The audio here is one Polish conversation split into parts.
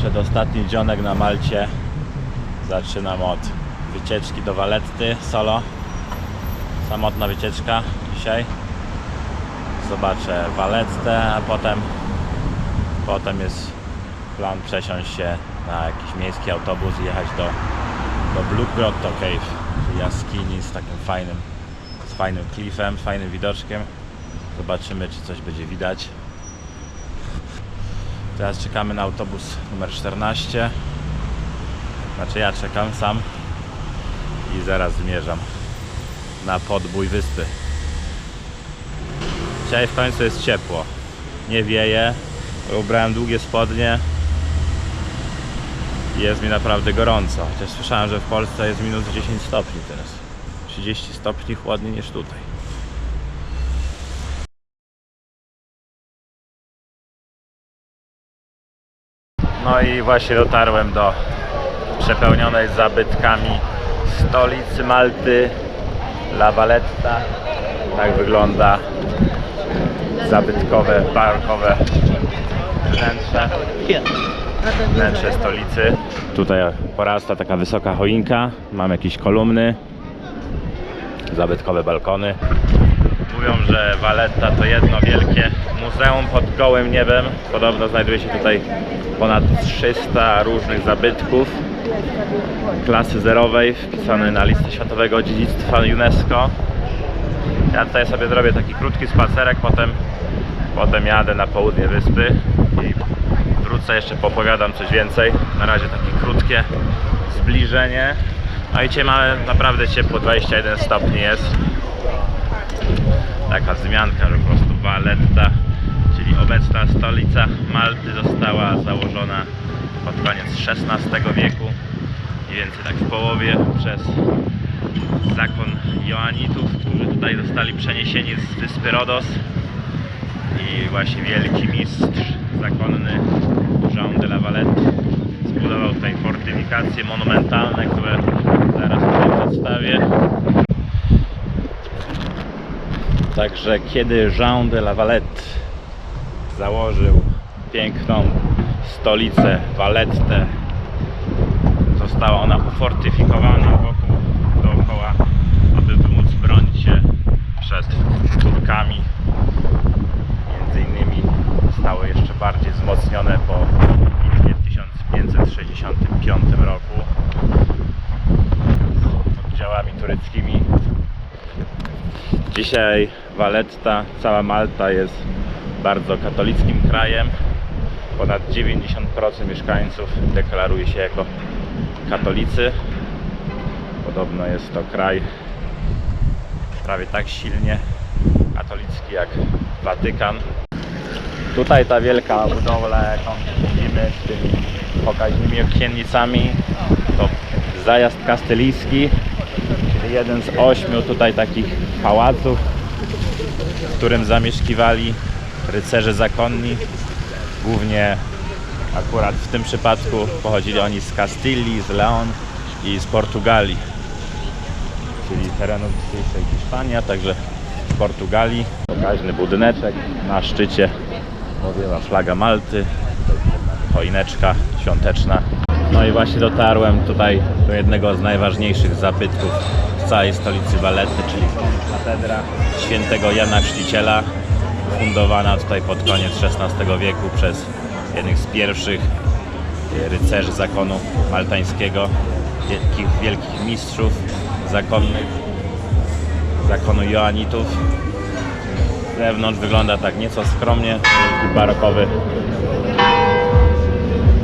Przedostatni dzionek na Malcie. Zaczynam od wycieczki do Valletty solo. Samotna wycieczka dzisiaj. Zobaczę Vallettę, a potem jest plan przesiąść się na jakiś miejski autobus i jechać do Blue Grotto Cave, czyli jaskini z takim fajnym klifem, fajnym widoczkiem. Zobaczymy, czy coś będzie widać. Teraz czekamy na autobus numer 14. Znaczy ja czekam sam i zaraz zmierzam na podbój wyspy. Dzisiaj w końcu jest ciepło. Nie wieje. Ubrałem długie spodnie. Jest mi naprawdę gorąco. Chociaż słyszałem, że w Polsce jest minus 10 stopni teraz. 30 stopni chłodniej niż tutaj. No i właśnie dotarłem do przepełnionej zabytkami stolicy Malty, La Valletta. Tak wygląda zabytkowe, barokowe wnętrze stolicy. Tutaj porasta taka wysoka choinka, mam jakieś kolumny, zabytkowe balkony. Mówią, że Valletta to jedno wielkie muzeum pod gołym niebem. Podobno znajduje się tutaj ponad 300 różnych zabytków klasy zerowej, wpisane na listę światowego dziedzictwa UNESCO. Ja tutaj sobie zrobię taki krótki spacerek, potem jadę na południe wyspy i wrócę, jeszcze popowiadam coś więcej. Na razie takie krótkie zbliżenie. No i dzisiaj mamy naprawdę ciepło, 21 stopni jest. Taka wzmianka, że po prostu Valletta, czyli obecna stolica Malty, została założona pod koniec XVI wieku, mniej więcej tak w połowie, przez zakon Joanitów, którzy tutaj zostali przeniesieni z wyspy Rodos. I właśnie wielki mistrz zakonny Jean de la Valette zbudował tutaj fortyfikacje monumentalne, które zaraz tutaj przedstawię. Także kiedy Jean de la Valette założył piękną stolicę Vallettę, została ona ufortyfikowana dookoła, aby móc bronić się przed Turkami. Między innymi zostały jeszcze bardziej wzmocnione po bitwie w 1565 roku z oddziałami tureckimi. Dzisiaj Valletta, cała Malta jest bardzo katolickim krajem. Ponad 90% mieszkańców deklaruje się jako katolicy. Podobno jest to kraj prawie tak silnie katolicki jak Watykan. Tutaj ta wielka budowla, jaką widzimy z tymi pokaźnymi okiennicami, to zajazd kastylijski, czyli jeden z 8 tutaj takich pałaców, w którym zamieszkiwali rycerze zakonni. Głównie akurat w tym przypadku pochodzili oni z Kastylii, z Leon i z Portugalii, czyli terenów dzisiejszej Hiszpanii, a także z Portugalii. Pokaźny budyneczek, na szczycie mówiła flaga Malty, choineczka świąteczna. No i właśnie dotarłem tutaj do jednego z najważniejszych zabytków w całej stolicy Valletty, czyli katedra świętego Jana Chrzciciela, fundowana tutaj pod koniec XVI wieku przez jednych z pierwszych rycerzy zakonu maltańskiego, wielkich mistrzów zakonnych, zakonu Joanitów. Z zewnątrz wygląda tak nieco skromnie,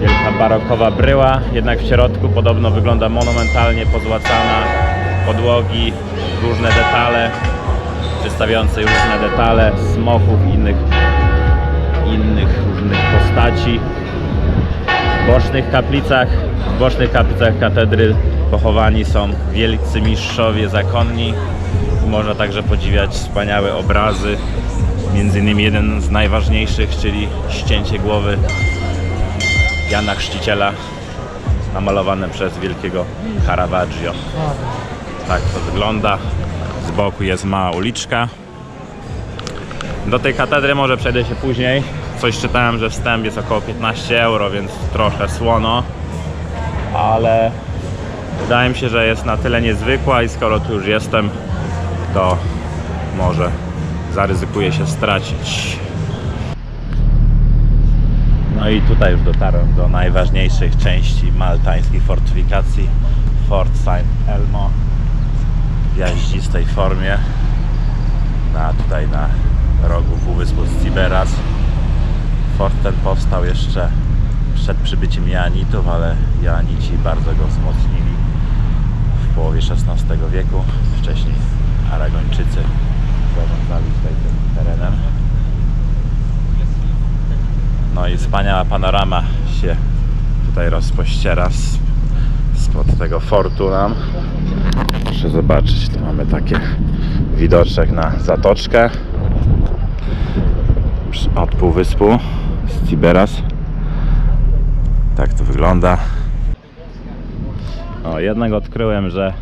wielka barokowa bryła, jednak w środku podobno wygląda monumentalnie, pozłacana, podłogi, różne detale, przedstawiające różne detale smoków i innych różnych postaci. W bocznych kaplicach katedry pochowani są wielcy mistrzowie zakonni. Można także podziwiać wspaniałe obrazy, między innymi jeden z najważniejszych, czyli ścięcie głowy Jana Chrzciciela, namalowane przez wielkiego Caravaggio. Tak to wygląda. Z boku jest mała uliczka. Do tej katedry może przejdę się później. Coś czytałem, że wstęp jest około 15 euro, więc trochę słono, ale wydaje mi się, że jest na tyle niezwykła i skoro tu już jestem, to może zaryzykuję się stracić. No i tutaj już dotarłem do najważniejszych części maltańskich fortyfikacji, Fort St. Elmo w jaździstej formie, tutaj na rogu półwyspu Skiberas. Fort ten powstał jeszcze przed przybyciem Joannitów, ale Joannici bardzo go wzmocnili w połowie XVI wieku. Wcześniej Aragończycy zarządzali tutaj tym terenem. No i wspaniała panorama się tutaj rozpościera spod tego fortu nam. Proszę zobaczyć, tu mamy takie widoczek na zatoczkę od półwyspu Skiberas. Tak to wygląda. O, jednak odkryłem, że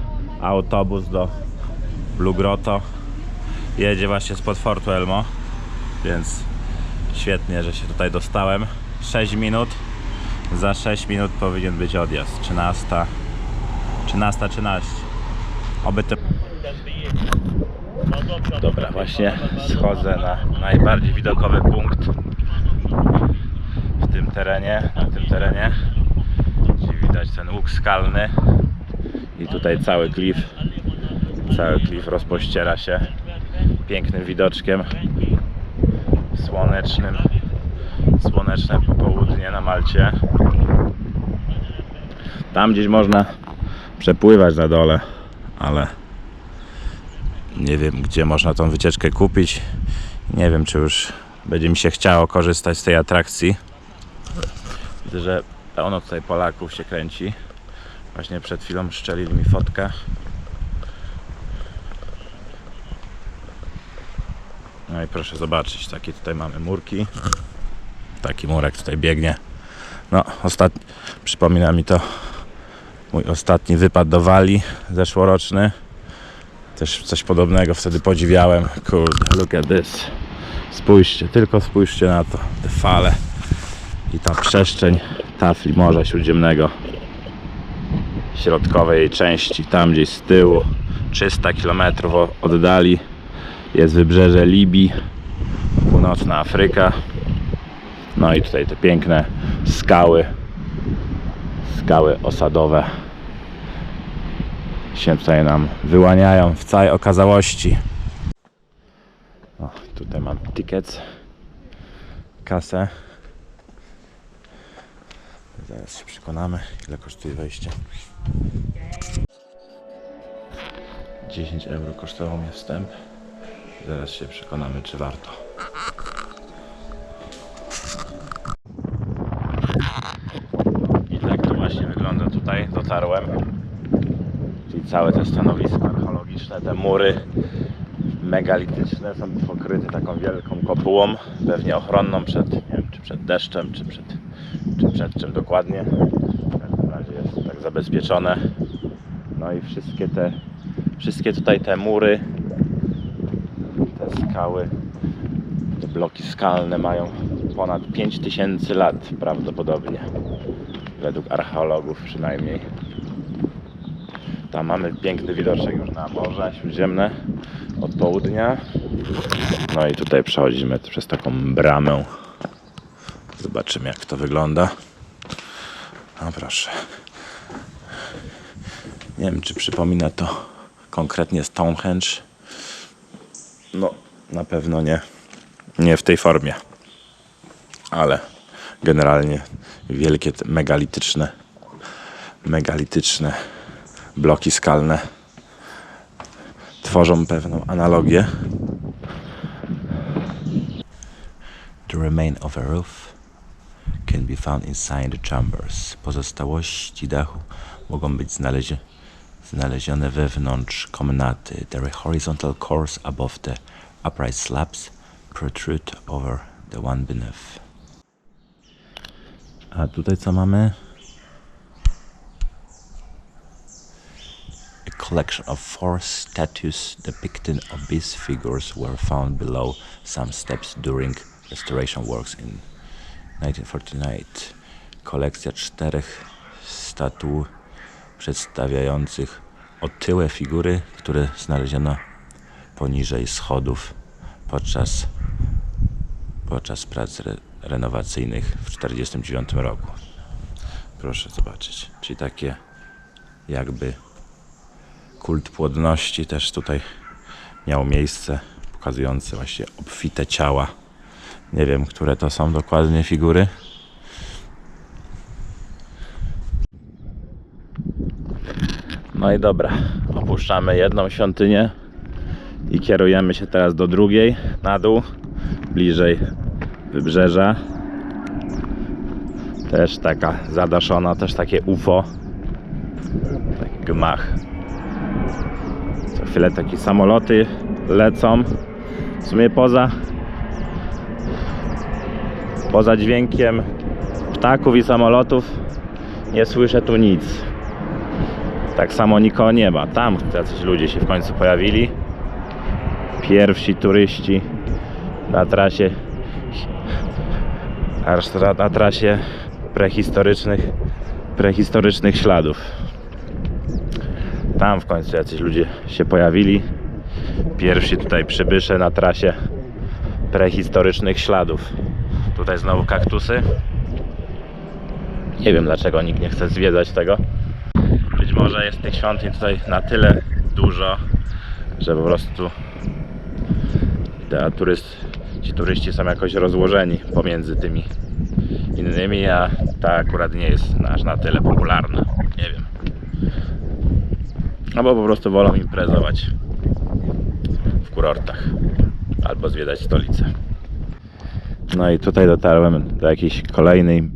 autobus do Blue Grotto jedzie właśnie spod Fortu Elmo, więc świetnie, że się tutaj dostałem. 6 minut. Za 6 minut powinien być odjazd. 13:13. Oby te... Dobra, właśnie schodzę na najbardziej widokowy punkt w tym terenie, na tym terenie, gdzie widać ten łuk skalny i tutaj cały klif rozpościera się pięknym widoczkiem słoneczne popołudnie na Malcie. Tam gdzieś można przepływać na dole, ale nie wiem, gdzie można tą wycieczkę kupić. Nie wiem, czy już będzie mi się chciało korzystać z tej atrakcji. Widzę, że pełno tutaj Polaków się kręci. Właśnie przed chwilą szczelili mi fotkę. No i proszę zobaczyć, takie tutaj mamy murki. Taki murek tutaj biegnie. No, przypomina mi to mój ostatni wypad do Walii zeszłoroczny. Też coś podobnego wtedy podziwiałem. Kurde, look at this. Spójrzcie na to. Te fale i ta przestrzeń tafli Morza Śródziemnego. Środkowej jej części, tam gdzieś z tyłu, 300 km oddali jest wybrzeże Libii, północna Afryka. No i tutaj te piękne skały osadowe się tutaj nam wyłaniają w całej okazałości. O, tutaj mam tickets, kasę. Zaraz się przekonamy, ile kosztuje wejście. 10 euro kosztował mnie wstęp. Zaraz się przekonamy, czy warto. I tak to właśnie wygląda tutaj. Dotarłem. Czyli całe te stanowisko archeologiczne, te mury megalityczne są pokryte taką wielką kopułą, pewnie ochronną przed, nie wiem, czy przed deszczem, czy przed czym dokładnie. W każdym razie jest tak zabezpieczone. No i wszystkie tutaj te mury, te skały, te bloki skalne mają ponad 5000 lat prawdopodobnie, według archeologów przynajmniej. Tam mamy piękny widoczek już na Morze Śródziemne od południa. No i tutaj przechodzimy przez taką bramę. Zobaczymy, jak to wygląda. No proszę. Nie wiem, czy przypomina to konkretnie Stonehenge. No, na pewno nie w tej formie. Ale generalnie wielkie, megalityczne bloki skalne tworzą pewną analogię. The remain of a roof can be found inside the chambers. Pozostałości dachu mogą być znalezione wewnątrz komnaty. The horizontal cores above the upright slabs protrude over the one beneath. A tutaj co mamy? A collection of 4 statues depicting obese figures were found below some steps during restoration works in 1949. Kolekcja 4 statu przedstawiających otyłe figury, które znaleziono poniżej schodów podczas prac renowacyjnych w 1949 roku. Proszę zobaczyć, czyli takie jakby kult płodności też tutaj miał miejsce, pokazujące właśnie obfite ciała. Nie wiem, które to są dokładnie figury. No i dobra, opuszczamy jedną świątynię i kierujemy się teraz do drugiej, na dół, bliżej wybrzeża. Też taka zadaszona, też takie UFO, taki gmach. Co chwilę takie samoloty lecą. W sumie poza dźwiękiem ptaków i samolotów nie słyszę tu nic. Tak samo nikogo nie ma. Tam jacyś ludzie się w końcu pojawili. Pierwsi turyści na trasie prehistorycznych śladów. Tam w końcu jacyś ludzie się pojawili. Pierwsi tutaj przybysze na trasie prehistorycznych śladów. Tutaj znowu kaktusy. Nie wiem, dlaczego nikt nie chce zwiedzać tego. Być może jest tych świątyń tutaj na tyle dużo, że po prostu ci turyści są jakoś rozłożeni pomiędzy tymi innymi, a ta akurat nie jest aż na tyle popularna. Nie wiem. Albo po prostu wolą imprezować w kurortach albo zwiedzać stolicę. No i tutaj dotarłem do jakiejś kolejnej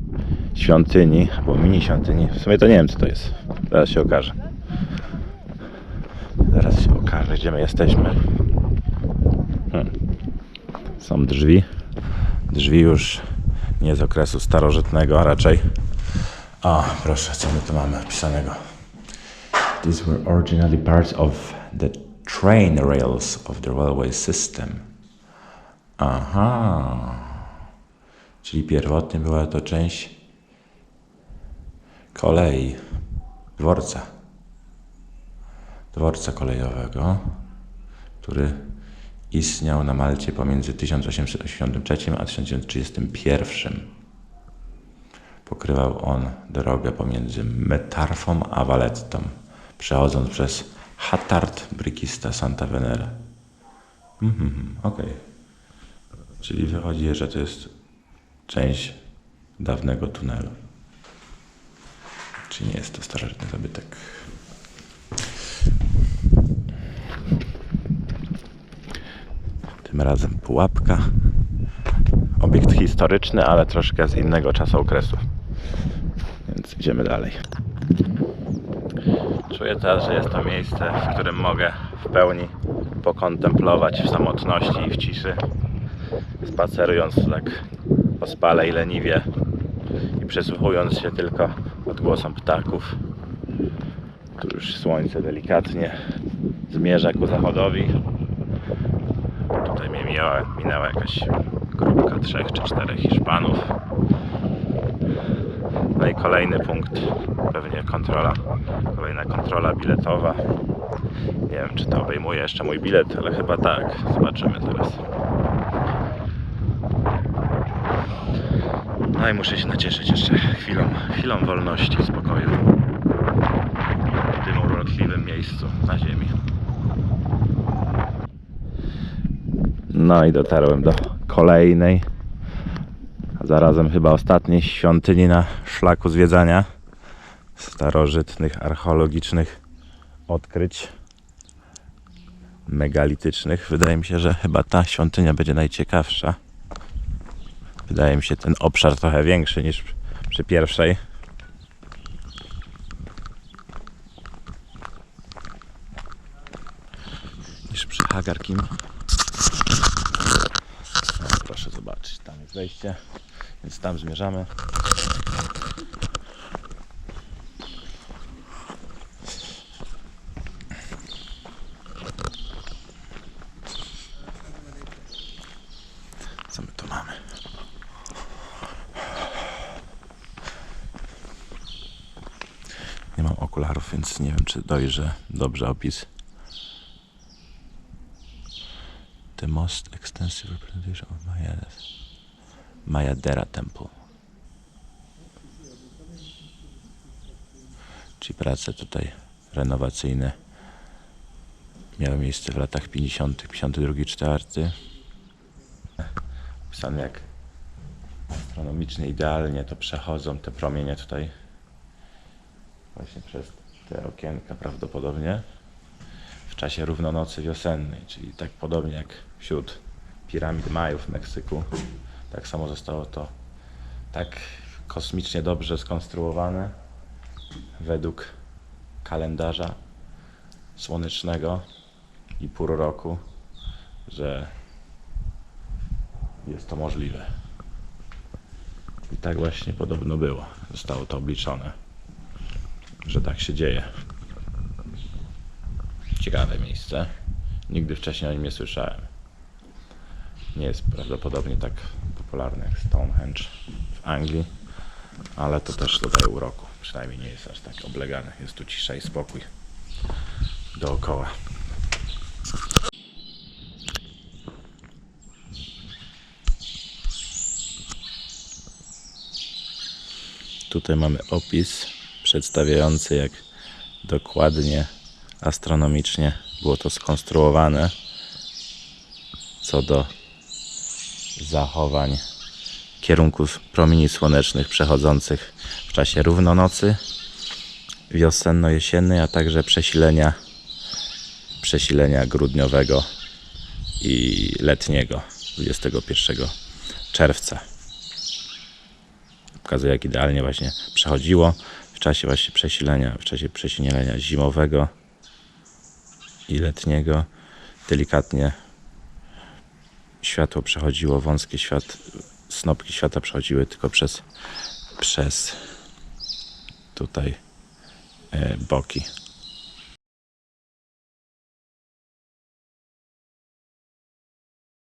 świątyni, albo mini świątyni. W sumie to nie wiem, co to jest. Zaraz się okaże. Gdzie my jesteśmy. Są drzwi. Drzwi już nie z okresu starożytnego, a raczej. O, proszę, co my tu mamy wpisanego. These were originally parts of the train rails of the railway system. Aha. Czyli pierwotnie była to część kolei, dworca kolejowego, który istniał na Malcie pomiędzy 1883 a 1931. Pokrywał on drogę pomiędzy Metarfą a Vallettą, przechodząc przez Hatard, Brigista, Santa Venera. Okej. Czyli wychodzi, że to jest część dawnego tunelu. Czyli nie jest to starożytny zabytek. Tym razem pułapka. Obiekt historyczny, ale troszkę z innego czasookresu. Więc idziemy dalej. Czuję teraz, że jest to miejsce, w którym mogę w pełni pokontemplować w samotności i w ciszy, spacerując tak ospale i leniwie i przysłuchując się tylko odgłosom ptaków. Tu już słońce delikatnie zmierza ku zachodowi. Tutaj mnie minęła jakaś grupka 3 czy 4 Hiszpanów. No i kolejny punkt, pewnie kolejna kontrola biletowa. Nie wiem, czy to obejmuje jeszcze mój bilet, ale chyba tak. Zobaczymy teraz. No i muszę się nacieszyć jeszcze chwilą wolności i spokoju w tym urokliwym miejscu na ziemi. No i dotarłem do kolejnej, a zarazem chyba ostatniej świątyni na szlaku zwiedzania starożytnych, archeologicznych odkryć megalitycznych. Wydaje mi się, że chyba ta świątynia będzie najciekawsza. Wydaje mi się ten obszar trochę większy niż przy pierwszej. Niż przy Hagarkim. No, proszę zobaczyć, tam jest wejście, więc tam zmierzamy. Co my tu mamy? Nie mam okularów, więc nie wiem, czy dojrzę dobrze opis. The most extensive representation of Mayadera Temple. Czyli prace tutaj renowacyjne miały miejsce w latach 50., 52, 4. Pisane jak astronomicznie idealnie to przechodzą te promienie tutaj właśnie przez te okienka prawdopodobnie w czasie równonocy wiosennej, czyli tak podobnie jak wśród piramid Majów w Meksyku. Tak samo zostało to tak kosmicznie dobrze skonstruowane według kalendarza słonecznego i pór roku, że jest to możliwe. I tak właśnie podobno było. Zostało to obliczone, że tak się dzieje. Ciekawe miejsce. Nigdy wcześniej o nim nie słyszałem. Nie jest prawdopodobnie tak popularny jak Stonehenge w Anglii, ale to też dodaje uroku. Przynajmniej nie jest aż tak oblegany. Jest tu cisza i spokój dookoła. Tutaj mamy opis przedstawiający, jak dokładnie astronomicznie było to skonstruowane co do zachowań kierunków promieni słonecznych przechodzących w czasie równonocy wiosenno-jesiennej, a także przesilenia grudniowego i letniego 21 czerwca. Pokazuje, jak idealnie właśnie przechodziło w czasie właśnie przesilenia, w czasie przesilenia zimowego i letniego. Delikatnie światło przechodziło, wąskie snopki światła przechodziły tylko przez tutaj boki